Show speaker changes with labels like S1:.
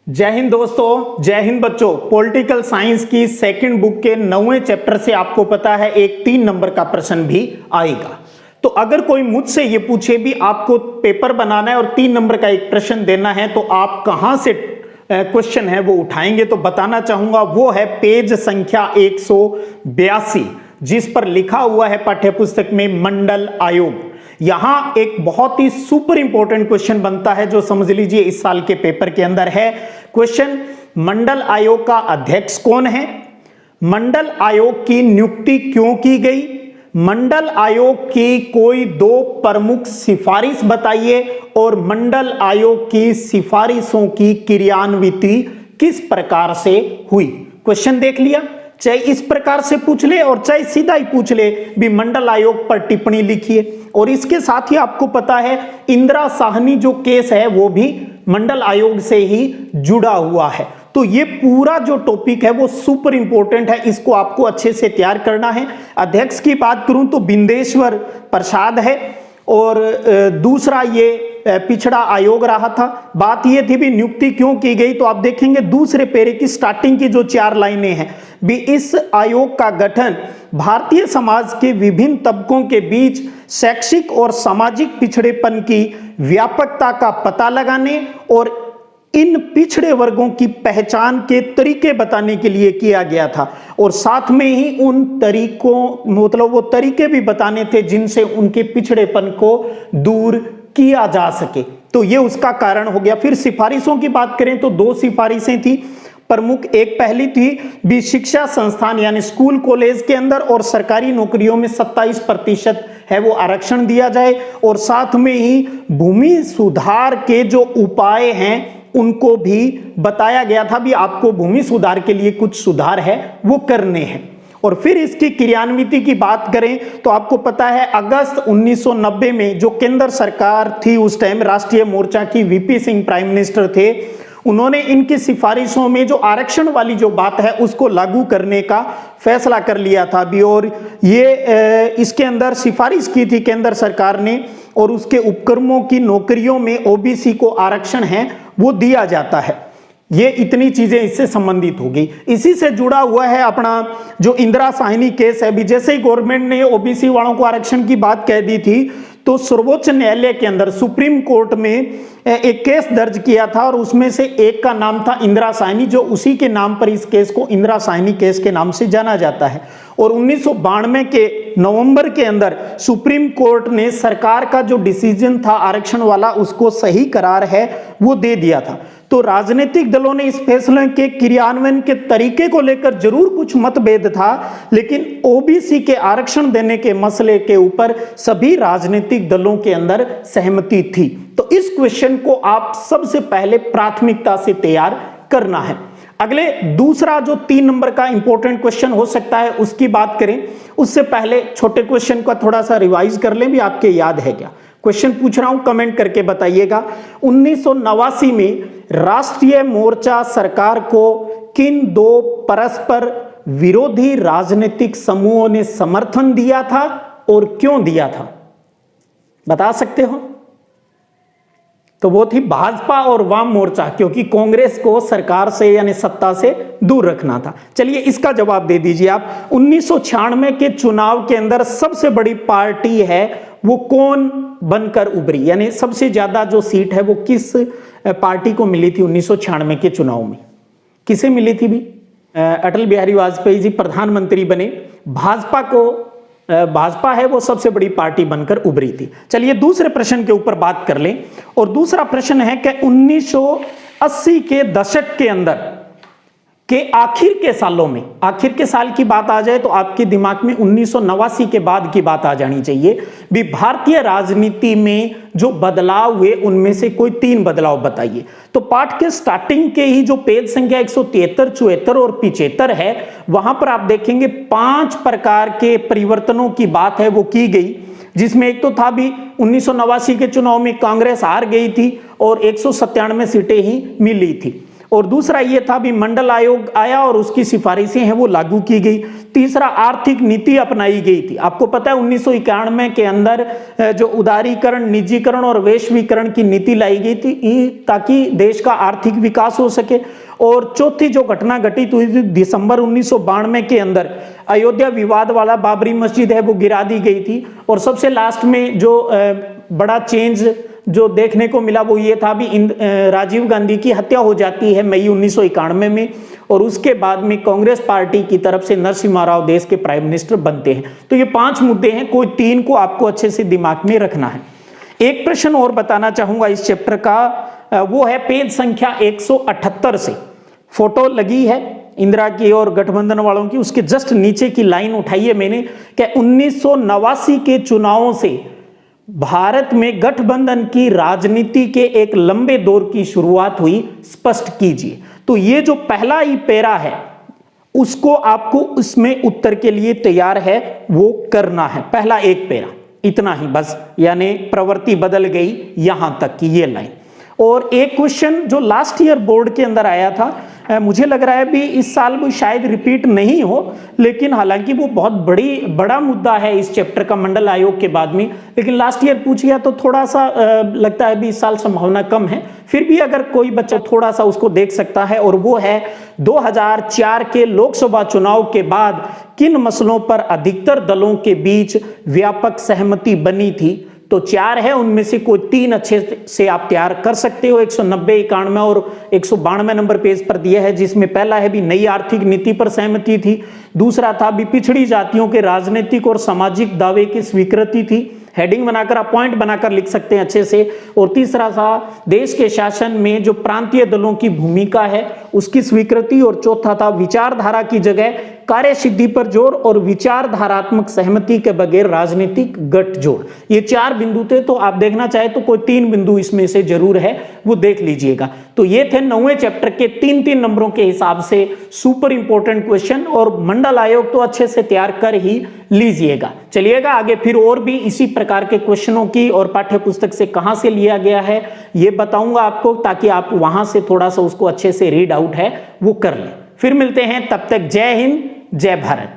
S1: जय हिंद दोस्तों, जय हिंद बच्चों। पॉलिटिकल साइंस की सेकंड बुक के 9वें चैप्टर से आपको पता है एक 3 नंबर का प्रश्न भी आएगा। तो अगर कोई मुझसे ये पूछे भी आपको पेपर बनाना है और 3 नंबर का एक प्रश्न देना है तो आप कहां से क्वेश्चन है वो उठाएंगे, तो बताना चाहूंगा वो है पेज संख्या 182 जिस पर लिखा हुआ है पाठ्यपुस्तक में मंडल आयोग। यहां एक बहुत ही सुपर इंपॉर्टेंट क्वेश्चन बनता है जो समझ लीजिए इस साल के पेपर के अंदर है। क्वेश्चन, मंडल आयोग का अध्यक्ष कौन है? मंडल आयोग की नियुक्ति क्यों की गई? मंडल आयोग की कोई 2 प्रमुख सिफारिश बताइए और मंडल आयोग की सिफारिशों की क्रियान्विति किस प्रकार से हुई। क्वेश्चन देख लिया, चाहे इस प्रकार से पूछ ले और चाहे सीधा ही पूछ ले भी मंडल आयोग पर टिप्पणी लिखिए। और इसके साथ ही आपको पता है इंदिरा साहनी जो केस है वो भी मंडल आयोग से ही जुड़ा हुआ है। तो ये पूरा जो टॉपिक है वो सुपर इंपॉर्टेंट है, इसको आपको अच्छे से तैयार करना है। अध्यक्ष की बात करूं तो बिंदेश्वर प्रसाद है और दूसरा ये पिछड़ा आयोग रहा था। बात ये थी भी नियुक्ति क्यों की गई, तो आप देखेंगे दूसरे पेरे की स्टार्टिंग की जो 4 लाइनें हैं भी इस आयोग का गठन भारतीय समाज के विभिन्न तबकों के बीच शैक्षिक और सामाजिक पिछड़ेपन की व्यापकता का पता लगाने और इन पिछड़े वर्गों की पहचान के तरीके बताने के लिए किया गया था। और साथ में ही उन तरीकों मतलब वो तरीके भी बताने थे जिनसे उनके पिछड़ेपन को दूर किया जा सके। तो ये उसका कारण हो गया। फिर सिफारिशों की बात करें तो 2 सिफारिशें थी प्रमुख। एक पहली थी भी शिक्षा संस्थान यानी स्कूल कॉलेज के अंदर और सरकारी नौकरियों में 27% है वो आरक्षण दिया जाए और साथ में ही भूमि सुधार के जो उपाय हैं उनको भी बताया गया था भी आपको भूमि सुधार के लिए कुछ सुधार है वो करने हैं। और फिर इसकी क्रियान्विति की बात करें तो आपको पता है अगस्त 1990 में जो केंद्र सरकार थी उस टाइम राष्ट्रीय मोर्चा की वीपी सिंह प्राइम मिनिस्टर थे, उन्होंने इनकी सिफारिशों में जो आरक्षण वाली जो बात है उसको लागू करने का फैसला कर लिया था भी। और ये इसके अंदर सिफारिश की थी केंद्र सरकार ने और उसके उपक्रमों की नौकरियों में ओबीसी को आरक्षण है वो दिया जाता है। ये इतनी चीजें इससे संबंधित होगी। इसी से जुड़ा हुआ है अपना जो इंदिरा साहनी केस है भी। जैसे ही गवर्नमेंट ने ओबीसी वालों को आरक्षण की बात कह दी थी तो सर्वोच्च न्यायालय के अंदर सुप्रीम कोर्ट में एक केस दर्ज किया था और उसमें से एक का नाम था इंदिरा साहनी, जो उसी के नाम पर इस केस को इंदिरा साहनी केस के नाम से जाना जाता है। और 1992 के नवंबर के अंदर सुप्रीम कोर्ट ने सरकार का जो डिसीजन था आरक्षण वाला उसको सही करार है वो दे दिया था। तो राजनीतिक दलों ने इस फैसले के क्रियान्वयन के तरीके को लेकर जरूर कुछ मतभेद था, लेकिन ओबीसी के आरक्षण देने के मसले के ऊपर सभी राजनीतिक दलों के अंदर सहमति थी। तो इस क्वेश्चन को आप सबसे पहले प्राथमिकता से तैयार करना है। अगले दूसरा जो 3 नंबर का इंपॉर्टेंट क्वेश्चन हो सकता है उसकी बात करें, उससे पहले छोटे क्वेश्चन का थोड़ा सा रिवाइज कर लें भी आपके याद है क्या। क्वेश्चन पूछ रहा हूं, कमेंट करके बताइएगा। 1989 में राष्ट्रीय मोर्चा सरकार को किन 2 परस्पर विरोधी राजनीतिक समूहों ने समर्थन दिया था और क्यों दिया था, बता सकते हो? तो वो थी भाजपा और वाम मोर्चा, क्योंकि कांग्रेस को सरकार से यानी सत्ता से दूर रखना था। चलिए इसका जवाब दे दीजिए आप। 1996 के चुनाव के अंदर सबसे बड़ी पार्टी है वो कौन बनकर उभरी, यानी सबसे ज्यादा जो सीट है वो किस पार्टी को मिली थी 1996 के चुनाव में? किसे मिली थी भी? अटल बिहारी वाजपेयी जी प्रधानमंत्री बने, भाजपा है वो सबसे बड़ी पार्टी बनकर उभरी थी। चलिए दूसरे प्रश्न के ऊपर बात कर लें। और दूसरा प्रश्न है कि 1980 के दशक के अंदर के आखिर के सालों में, आखिर के साल की बात आ जाए तो आपके दिमाग में 1989 के बाद की बात आ जानी चाहिए भी। भारतीय राजनीति में जो बदलाव हुए उनमें से कोई 3 बदलाव बताइए। तो पाठ के स्टार्टिंग के ही जो पेज संख्या 173, 74 और 75 है वहां पर आप देखेंगे 5 प्रकार के परिवर्तनों की बात है वो की गई, जिसमें एक तो था भी 1989 के चुनाव में कांग्रेस हार गई थी और 197 सीटें ही मिली थी। और दूसरा ये था भी मंडल आयोग आया और उसकी सिफारिशें हैं वो लागू की गई। तीसरा आर्थिक नीति अपनाई गई थी। आपको पता है 1991 के अंदर जो उदारीकरण, निजीकरण और वैश्वीकरण की नीति लाई गई थी ताकि देश का आर्थिक विकास हो सके। और चौथी जो घटना घटित हुई थी दिसंबर 1992 के अंदर, अयोध्या विवाद वाला बाबरी मस्जिद है वो गिरा दी गई थी। और सबसे लास्ट में जो बड़ा चेंज जो देखने को मिला वो ये था भी राजीव गांधी की हत्या हो जाती है मई 1991 में, और उसके बाद में कांग्रेस पार्टी की तरफ से नरसिम्हा राव देश के प्राइम मिनिस्टर बनते हैं। तो ये 5 मुद्दे हैं, कोई 3 को आपको अच्छे से दिमाग में रखना है। एक प्रश्न और बताना चाहूंगा इस चैप्टर का, वो है पेज संख्या 178 से फोटो लगी है इंदिरा की और गठबंधन वालों की, उसके जस्ट नीचे की लाइन उठाइए मैंने कि 1989 के चुनावों से भारत में गठबंधन की राजनीति के एक लंबे दौर की शुरुआत हुई, स्पष्ट कीजिए। तो ये जो पहला ही पैरा है उसको आपको उसमें उत्तर के लिए तैयार है वो करना है, पहला एक पैरा, इतना ही बस, यानी प्रवृत्ति बदल गई यहां तक की ये लाइन। और एक क्वेश्चन जो लास्ट ईयर बोर्ड के अंदर आया था, मुझे लग रहा है भी इस साल वो शायद रिपीट नहीं हो, लेकिन हालांकि वो बहुत बड़ा मुद्दा है इस चैप्टर का मंडल आयोग के बाद में, लेकिन लास्ट ईयर पूछ गया तो थोड़ा सा लगता है भी इस साल संभावना कम है। फिर भी अगर कोई बच्चा थोड़ा सा उसको देख सकता है, और वो है 2004 के लोकसभा चुनाव के बाद किन मसलों पर अधिकतर दलों के बीच व्यापक सहमति बनी थी। तो 4 है, उनमें से कोई 3 अच्छे से आप तैयार कर सकते हो। 190, 91 और 192 नंबर पेज पर दिया है, जिसमें पहला है भी नई आर्थिक नीति पर सहमति थी, दूसरा था भी पिछड़ी जातियों के राजनीतिक और सामाजिक दावे की स्वीकृति थी, हेडिंग बनाकर आप पॉइंट बनाकर लिख सकते हैं अच्छे से, और तीसरा था देश के शासन में जो प्रांतीय दलों की भूमिका है उसकी स्वीकृति, और चौथा था विचारधारा की जगह कार्य सिद्धि पर जोर और विचारधारात्मक सहमति के बगैर राजनीतिक गठजोड़। ये 4 बिंदु थे, तो आप देखना चाहे तो कोई 3 बिंदु इसमें से जरूर है, वो देख लीजिएगा। तो ये थे 9वें चैप्टर के 3-3 नंबरों के हिसाब से सुपर इंपॉर्टेंट क्वेश्चन, और मंडल आयोग तो अच्छे से तैयार कर ही लीजिएगा। चलिएगा आगे, फिर और भी इसी प्रकार के क्वेश्चनों की और पाठ्य पुस्तक से कहां से लिया गया है ये बताऊंगा आपको, ताकि आप वहां से थोड़ा सा उसको अच्छे से रीड आउट है वो कर लें। फिर मिलते हैं, तब तक जय हिंद, जय भारत।